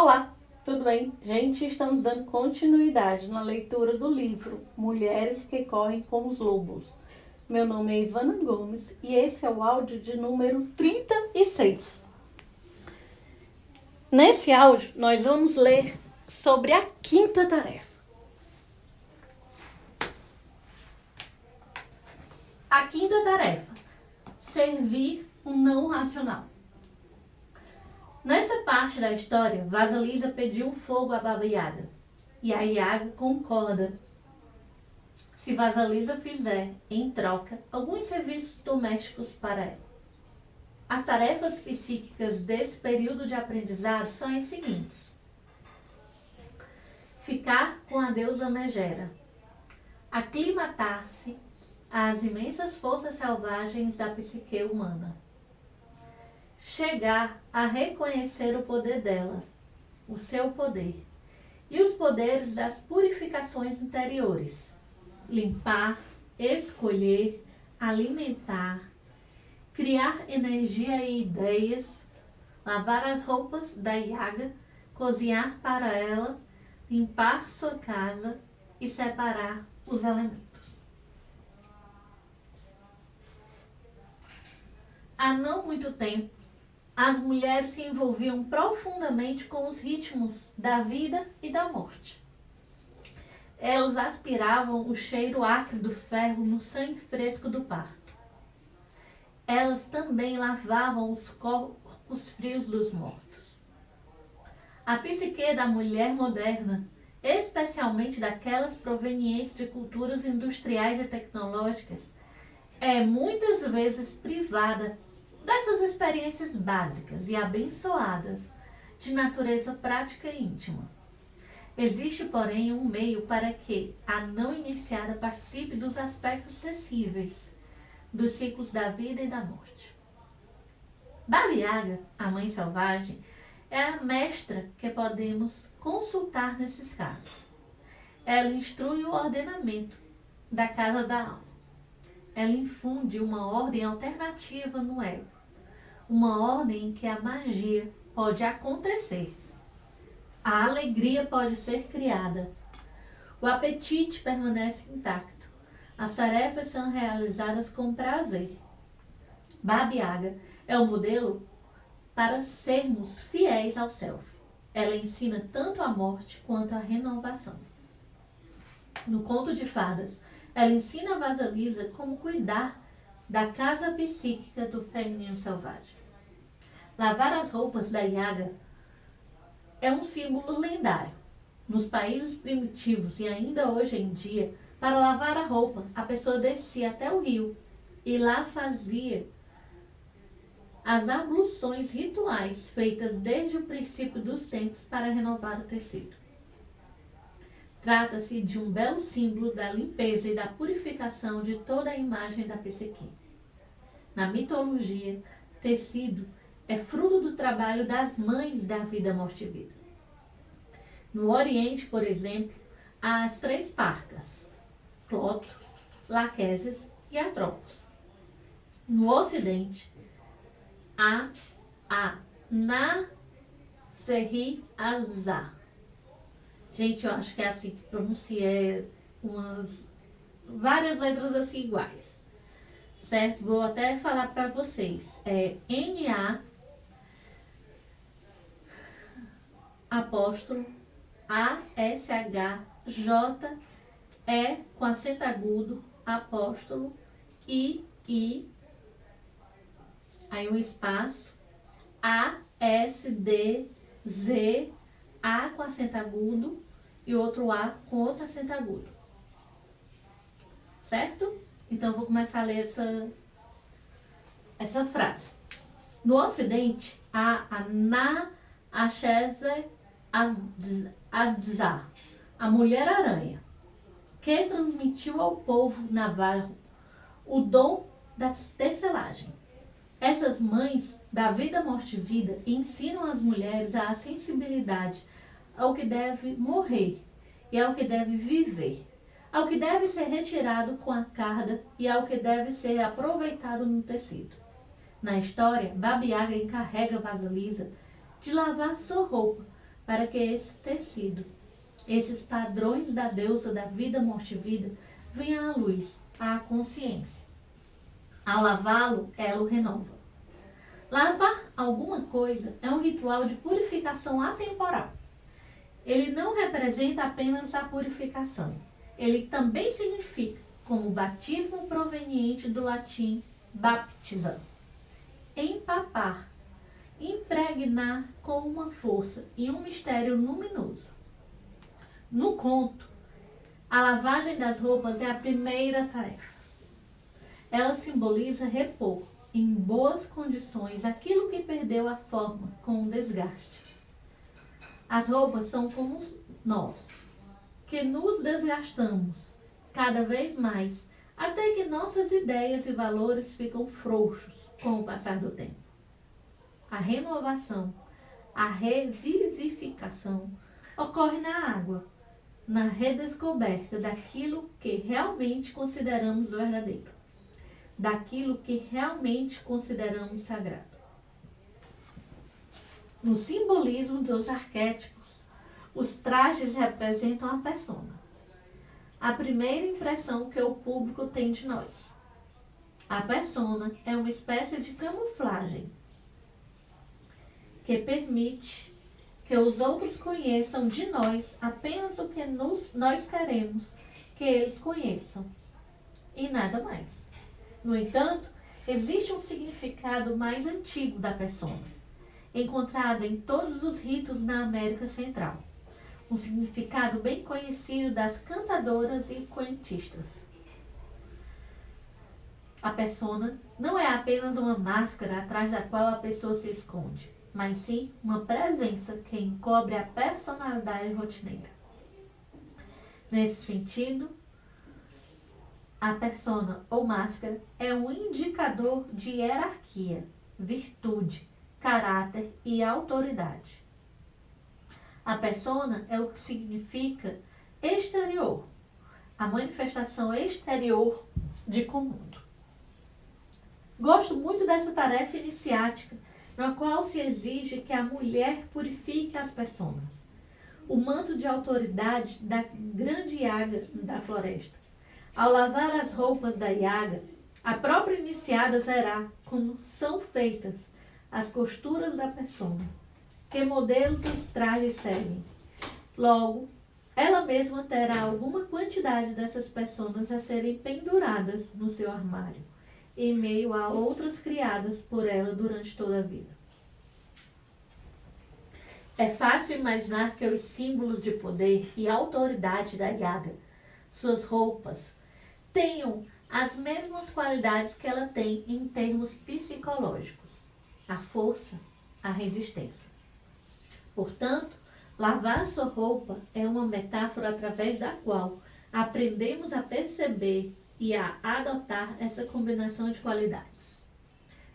Olá, tudo bem? Gente, estamos dando continuidade na leitura do livro Mulheres que Correm com os Lobos. Meu nome é Ivana Gomes e esse é o áudio de número 36. Nesse áudio, nós vamos ler sobre a quinta tarefa. A quinta tarefa: servir um não racional. Nessa parte da história, Vasilisa pediu fogo a Baba Yaga e a Yaga concorda se Vasilisa fizer, em troca, alguns serviços domésticos para ela. As tarefas psíquicas desse período de aprendizado são as seguintes: ficar com a deusa Megera, aclimatar-se às imensas forças selvagens da psique humana, chegar a reconhecer o poder dela, o seu poder, e os poderes das purificações interiores, limpar, escolher, alimentar, criar energia e ideias, lavar as roupas da Yaga, cozinhar para ela, limpar sua casa e separar os elementos. Há não muito tempo, as mulheres se envolviam profundamente com os ritmos da vida e da morte. Elas aspiravam o cheiro acre do ferro no sangue fresco do parto. Elas também lavavam os corpos frios dos mortos. A psique da mulher moderna, especialmente daquelas provenientes de culturas industriais e tecnológicas, é muitas vezes privada dessas experiências básicas e abençoadas de natureza prática e íntima. Existe, porém, um meio para que a não iniciada participe dos aspectos sensíveis dos ciclos da vida e da morte. Baba Yaga, a mãe selvagem, é a mestra que podemos consultar nesses casos. Ela instrui o ordenamento da casa da alma. Ela infunde uma ordem alternativa no ego, uma ordem em que a magia pode acontecer, a alegria pode ser criada, o apetite permanece intacto, as tarefas são realizadas com prazer. Baba Yaga é o modelo para sermos fiéis ao self. Ela ensina tanto a morte quanto a renovação. No conto de fadas, ela ensina a Vasilisa como cuidar da casa psíquica do feminino selvagem. Lavar as roupas da Yaga é um símbolo lendário. Nos países primitivos e ainda hoje em dia, para lavar a roupa, a pessoa descia até o rio e lá fazia as abluções rituais feitas desde o princípio dos tempos para renovar o tecido. Trata-se de um belo símbolo da limpeza e da purificação de toda a imagem da psique. Na mitologia, tecido é fruto do trabalho das mães da vida, morte e vida. No Oriente, por exemplo, há as 3 parcas: Cloto, Laquesis e Atropos. No Ocidente, há a Na-Serri Azar. Gente, eu acho que é assim que pronuncia, várias letras assim iguais, certo? Vou até falar para vocês. É N-A apóstrolo A-S-H-J-E com acento agudo, apóstolo, I, aí um espaço, A-S-D-Z-A com acento agudo e outro A com outro acento agudo. Certo? Então, vou começar a ler essa frase. No Ocidente, há a Na-Asheze Azza, a Mulher-Aranha, que transmitiu ao povo navarro o dom da tecelagem. Essas mães da vida, morte e vida ensinam as mulheres a sensibilidade ao que deve morrer e ao que deve viver, ao que deve ser retirado com a carga e ao que deve ser aproveitado no tecido. Na história, Baba Yaga encarrega Vasilisa de lavar sua roupa para que esse tecido, esses padrões da deusa da vida, morte e vida, venham à luz, à consciência. Ao lavá-lo, ela o renova. Lavar alguma coisa é um ritual de purificação atemporal. Ele não representa apenas a purificação. Ele também significa, como batismo proveniente do latim baptiza, empapar, impregnar com uma força e um mistério luminoso. No conto, a lavagem das roupas é a primeira tarefa. Ela simboliza repor em boas condições aquilo que perdeu a forma com o desgaste. As roupas são como nós, que nos desgastamos cada vez mais, até que nossas ideias e valores ficam frouxos com o passar do tempo. A renovação, a revivificação ocorre na água, na redescoberta daquilo que realmente consideramos verdadeiro, daquilo que realmente consideramos sagrado. No simbolismo dos arquétipos, os trajes representam a persona, a primeira impressão que o público tem de nós. A persona é uma espécie de camuflagem que permite que os outros conheçam de nós apenas o que nós queremos que eles conheçam, e nada mais. No entanto, existe um significado mais antigo da persona, encontrado em todos os ritos na América Central. Um significado bem conhecido das cantadoras e cuentistas. A persona não é apenas uma máscara atrás da qual a pessoa se esconde, mas sim uma presença que encobre a personalidade rotineira. Nesse sentido, a persona ou máscara é um indicador de hierarquia, virtude, caráter e autoridade. A persona é o que significa exterior, a manifestação exterior de comando. Gosto muito dessa tarefa iniciática, na qual se exige que a mulher purifique as personas. O manto de autoridade da grande Yaga da floresta. Ao lavar as roupas da Yaga, a própria iniciada verá como são feitas as costuras da persona, que modelos os trajes seguem. Logo, ela mesma terá alguma quantidade dessas personas a serem penduradas no seu armário, em meio a outras criadas por ela durante toda a vida. É fácil imaginar que os símbolos de poder e autoridade da Yaga, suas roupas, tenham as mesmas qualidades que ela tem em termos psicológicos: a força, a resistência. Portanto, lavar sua roupa é uma metáfora através da qual aprendemos a perceber e a adotar essa combinação de qualidades,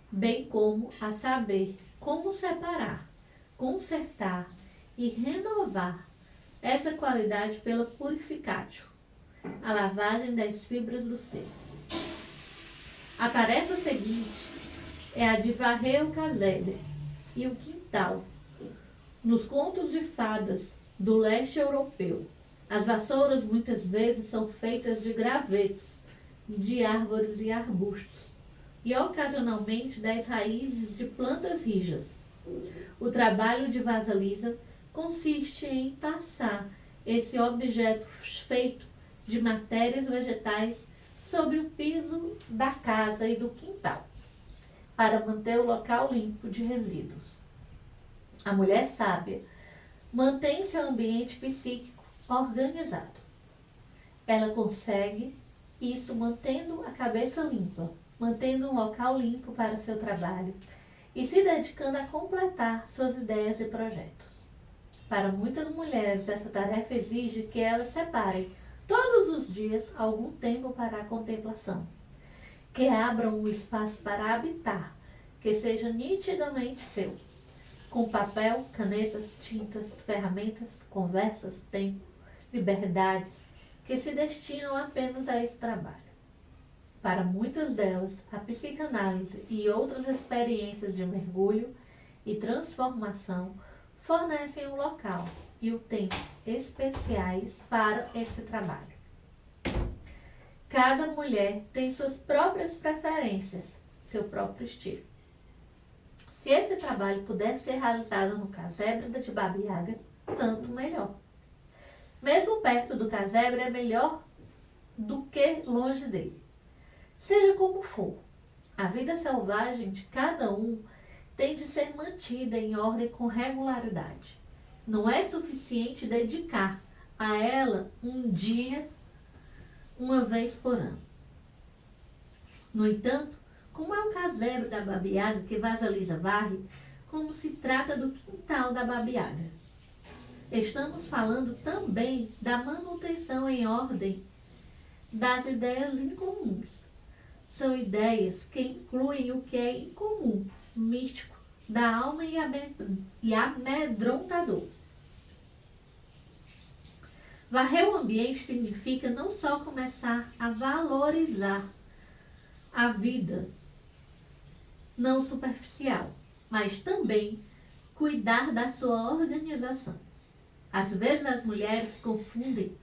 bem como a saber como separar, consertar e renovar essa qualidade pela purificatio, a lavagem das fibras do ser. A tarefa seguinte é a de varrer o casebre e o quintal. Nos contos de fadas do leste europeu, as vassouras muitas vezes são feitas de gravetos, de árvores e arbustos, e ocasionalmente das raízes de plantas rijas. O trabalho de vasalisa consiste em passar esse objeto feito de matérias vegetais sobre o piso da casa e do quintal, para manter o local limpo de resíduos. A mulher sábia mantém seu ambiente psíquico organizado. Ela consegue isso mantendo a cabeça limpa, mantendo um local limpo para seu trabalho e se dedicando a completar suas ideias e projetos. Para muitas mulheres, essa tarefa exige que elas separem todos os dias algum tempo para a contemplação, que abram um espaço para habitar, que seja nitidamente seu, com papel, canetas, tintas, ferramentas, conversas, tempo, liberdades, que se destinam apenas a esse trabalho. Para muitas delas, a psicanálise e outras experiências de mergulho e transformação fornecem o local e o tempo especiais para esse trabalho. Cada mulher tem suas próprias preferências, seu próprio estilo. Se esse trabalho puder ser realizado no casebre de Baba Yaga, tanto melhor. Mesmo perto do casebre é melhor do que longe dele. Seja como for, a vida selvagem de cada um tem de ser mantida em ordem com regularidade. Não é suficiente dedicar a ela um dia, uma vez por ano. No entanto, como é o casebre da Baba Yaga que Vasalisa varre, como se trata do quintal da Baba Yaga. Estamos falando também da manutenção em ordem das ideias incomuns. São ideias que incluem o que é incomum, místico, da alma e amedrontador. Varrer o ambiente significa não só começar a valorizar a vida não superficial, mas também cuidar da sua organização. Às vezes as mulheres confundem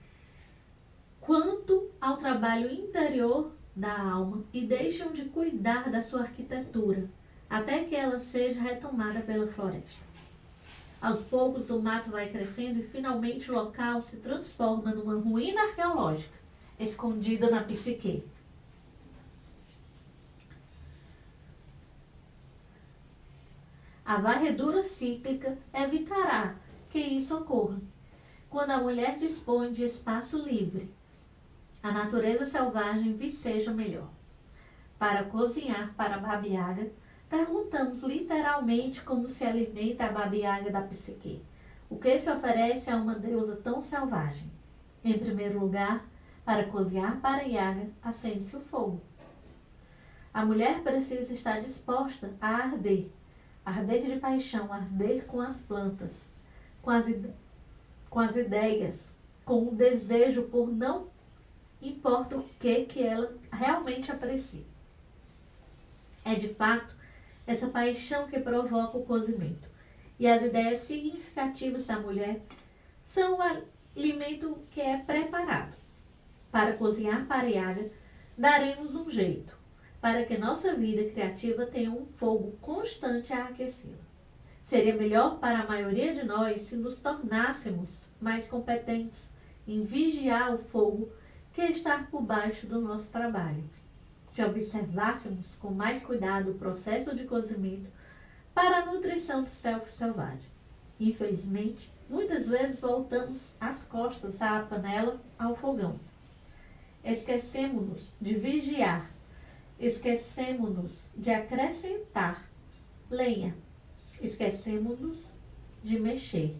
quanto ao trabalho interior da alma e deixam de cuidar da sua arquitetura, até que ela seja retomada pela floresta. Aos poucos o mato vai crescendo e finalmente o local se transforma numa ruína arqueológica, escondida na psique. A varredura cíclica evitará que isso ocorra. Quando a mulher dispõe de espaço livre, a natureza selvagem viceja melhor. Para cozinhar para a Baba Yaga, perguntamos literalmente como se alimenta a Baba Yaga da psique. O que se oferece a uma deusa tão selvagem? Em primeiro lugar, para cozinhar para Yaga, acende-se o fogo. A mulher precisa estar disposta a arder. Arder de paixão, arder com as plantas, com as ideias, com o desejo por não importa o que ela realmente aprecia. É de fato essa paixão que provoca o cozimento. E as ideias significativas da mulher são o alimento que é preparado. Para cozinhar para Yaga, daremos um jeito para que nossa vida criativa tenha um fogo constante a aquecê-la. Seria melhor para a maioria de nós se nos tornássemos mais competentes em vigiar o fogo que está por baixo do nosso trabalho. Se observássemos com mais cuidado o processo de cozimento para a nutrição do self selvagem. Infelizmente, muitas vezes voltamos as costas à panela, ao fogão. Esquecemos-nos de vigiar. Esquecemos-nos de acrescentar lenha. Esquecemos-nos de mexer.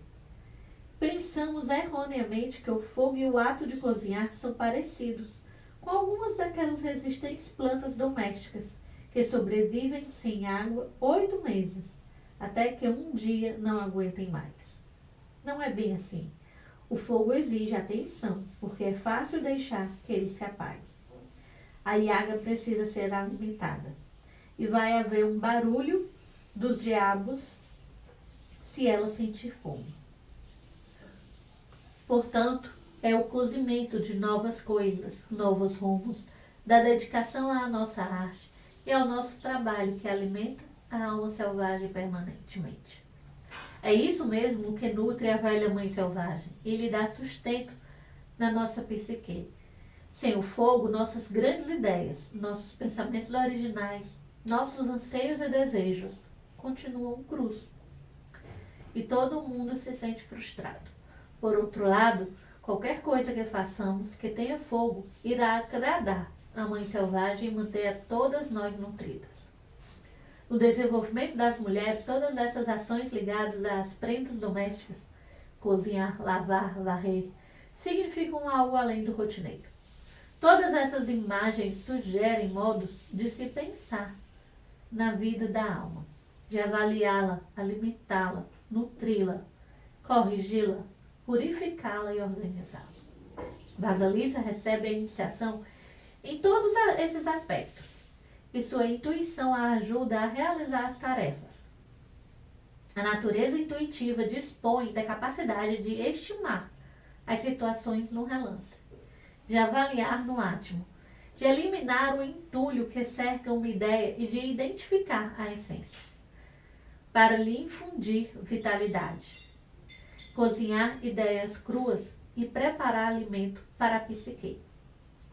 Pensamos erroneamente que o fogo e o ato de cozinhar são parecidos com algumas daquelas resistentes plantas domésticas que sobrevivem sem água 8 meses, até que um dia não aguentem mais. Não é bem assim. O fogo exige atenção, porque é fácil deixar que ele se apague. A Yaga precisa ser alimentada. E vai haver um barulho dos diabos se ela sentir fome. Portanto, é o cozimento de novas coisas, novos rumos, da dedicação à nossa arte e ao nosso trabalho que alimenta a alma selvagem permanentemente. É isso mesmo que nutre a velha mãe selvagem e lhe dá sustento na nossa psique. Sem o fogo, nossas grandes ideias, nossos pensamentos originais, nossos anseios e desejos continuam crus. E todo mundo se sente frustrado. Por outro lado, qualquer coisa que façamos que tenha fogo irá agradar a mãe selvagem e manter a todas nós nutridas. No desenvolvimento das mulheres, todas essas ações ligadas às prendas domésticas, cozinhar, lavar, varrer, significam algo além do rotineiro. Todas essas imagens sugerem modos de se pensar na vida da alma, de avaliá-la, alimentá-la, nutri-la, corrigi-la, purificá-la e organizá-la. Vasalisa recebe a iniciação em todos esses aspectos, e sua intuição a ajuda a realizar as tarefas. A natureza intuitiva dispõe da capacidade de estimar as situações no relance, de avaliar no átimo, de eliminar o entulho que cerca uma ideia e de identificar a essência, para lhe infundir vitalidade, cozinhar ideias cruas e preparar alimento para a psique.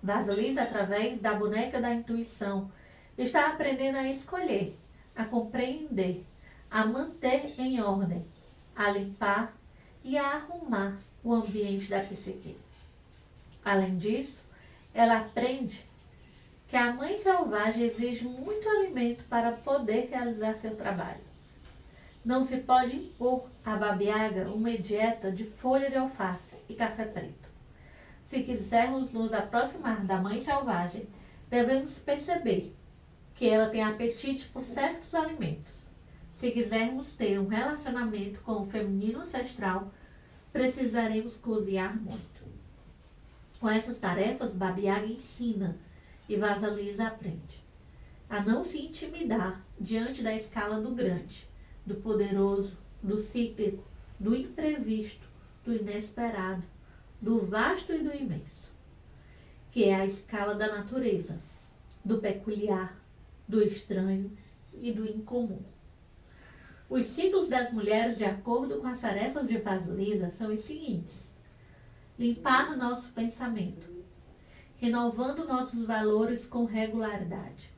Vasilisa, através da boneca da intuição, está aprendendo a escolher, a compreender, a manter em ordem, a limpar e a arrumar o ambiente da psique. Além disso, ela aprende que a mãe selvagem exige muito alimento para poder realizar seu trabalho. Não se pode impor à Babiaga uma dieta de folha de alface e café preto. Se quisermos nos aproximar da mãe selvagem, devemos perceber que ela tem apetite por certos alimentos. Se quisermos ter um relacionamento com o feminino ancestral, precisaremos cozinhar muito. Com essas tarefas, Babiaga ensina e Vasilisa aprende a não se intimidar diante da escala do grande, do poderoso, do cíclico, do imprevisto, do inesperado, do vasto e do imenso, que é a escala da natureza, do peculiar, do estranho e do incomum. Os ciclos das mulheres, de acordo com as tarefas de Vasilisa, são os seguintes: limpar nosso pensamento, renovando nossos valores com regularidade,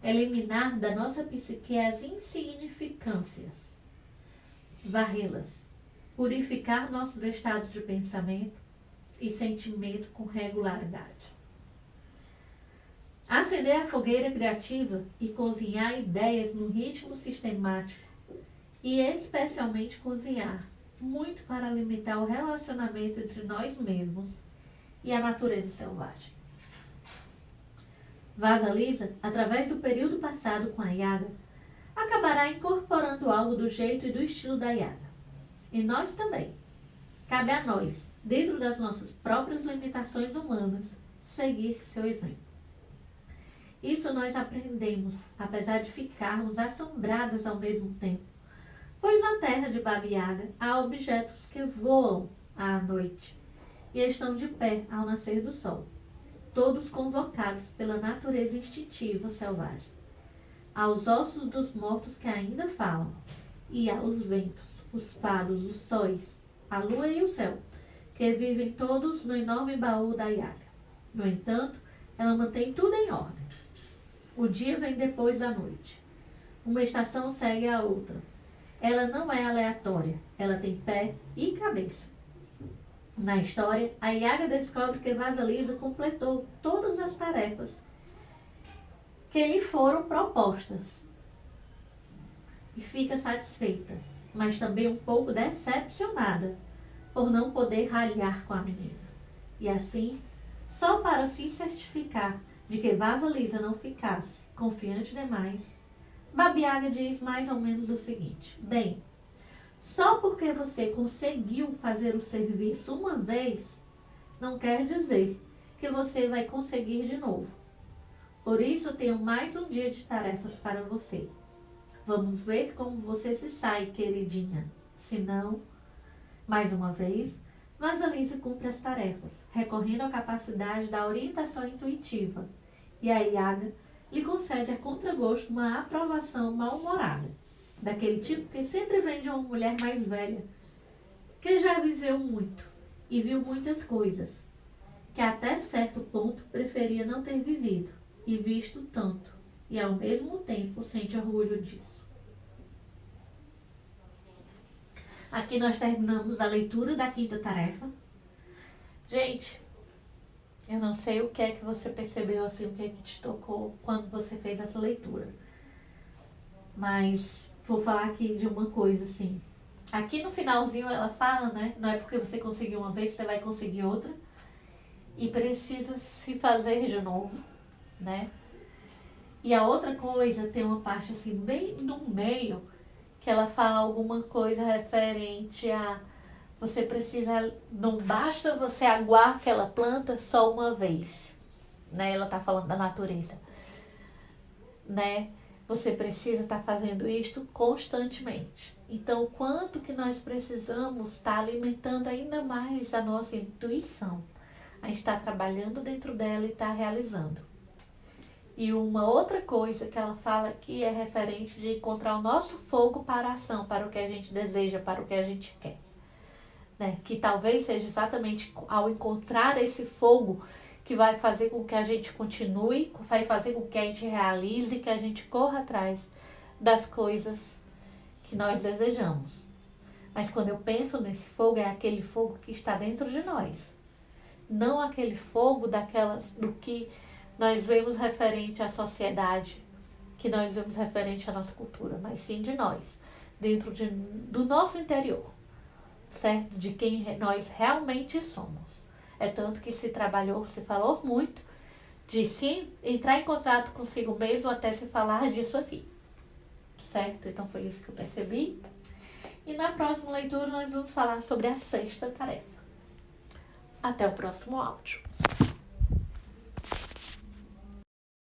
eliminar da nossa psique as insignificâncias, varrê-las, purificar nossos estados de pensamento e sentimento com regularidade. Acender a fogueira criativa e cozinhar ideias no ritmo sistemático e especialmente cozinhar muito para alimentar o relacionamento entre nós mesmos e a natureza selvagem. Vasilisa, através do período passado com a Yaga, acabará incorporando algo do jeito e do estilo da Yaga. E nós também. Cabe a nós, dentro das nossas próprias limitações humanas, seguir seu exemplo. Isso nós aprendemos, apesar de ficarmos assombradas ao mesmo tempo, pois na terra de Baba Yaga há objetos que voam à noite e estão de pé ao nascer do sol, todos convocados pela natureza instintiva selvagem, aos ossos dos mortos que ainda falam, e aos ventos, os fados, os sóis, a lua e o céu, que vivem todos no enorme baú da Yaga. No entanto, ela mantém tudo em ordem. O dia vem depois da noite. Uma estação segue a outra. Ela não é aleatória. Ela tem pé e cabeça. Na história, a Yaga descobre que Vasilisa completou todas as tarefas que lhe foram propostas e fica satisfeita, mas também um pouco decepcionada por não poder ralhar com a menina. E assim, só para se certificar de que Vasilisa não ficasse confiante demais, Baba Yaga diz mais ou menos o seguinte: bem, só porque você conseguiu fazer o serviço uma vez, não quer dizer que você vai conseguir de novo. Por isso, tenho mais um dia de tarefas para você. Vamos ver como você se sai, queridinha. Se não, mais uma vez, Vasilisa cumpre as tarefas, recorrendo à capacidade da orientação intuitiva, e a Yaga lhe concede a contragosto uma aprovação mal-humorada, daquele tipo que sempre vem de uma mulher mais velha, que já viveu muito e viu muitas coisas, que até certo ponto preferia não ter vivido e visto tanto, e ao mesmo tempo sente orgulho disso. Aqui nós terminamos a leitura da quinta tarefa. Gente, eu não sei o que é que você percebeu, assim, o que é que te tocou quando você fez essa leitura. Mas vou falar aqui de uma coisa, assim. Aqui no finalzinho ela fala, né? Não é porque você conseguiu uma vez que você vai conseguir outra. E precisa se fazer de novo, né? E a outra coisa, tem uma parte assim, bem no meio, que ela fala alguma coisa referente a você precisa, não basta você aguar aquela planta só uma vez, né? Ela tá falando da natureza, né? você precisa estar fazendo isso constantemente. Então, o quanto que nós precisamos estar alimentando ainda mais a nossa intuição. A gente está trabalhando dentro dela e está realizando. E uma outra coisa que ela fala aqui é referente de encontrar o nosso fogo para a ação, para o que a gente deseja, para o que a gente quer. Né? Que talvez seja exatamente ao encontrar esse fogo que vai fazer com que a gente continue, vai fazer com que a gente realize, que a gente corra atrás das coisas que nós desejamos. Mas quando eu penso nesse fogo, é aquele fogo que está dentro de nós. Não aquele fogo do que nós vemos referente à sociedade, que nós vemos referente à nossa cultura, mas sim de nós, dentro do nosso interior, certo? De quem nós realmente somos. É tanto que se falou muito de sim entrar em contato consigo mesmo até se falar disso aqui, certo? Então foi isso que eu percebi. E na próxima leitura nós vamos falar sobre a sexta tarefa. Até o próximo áudio.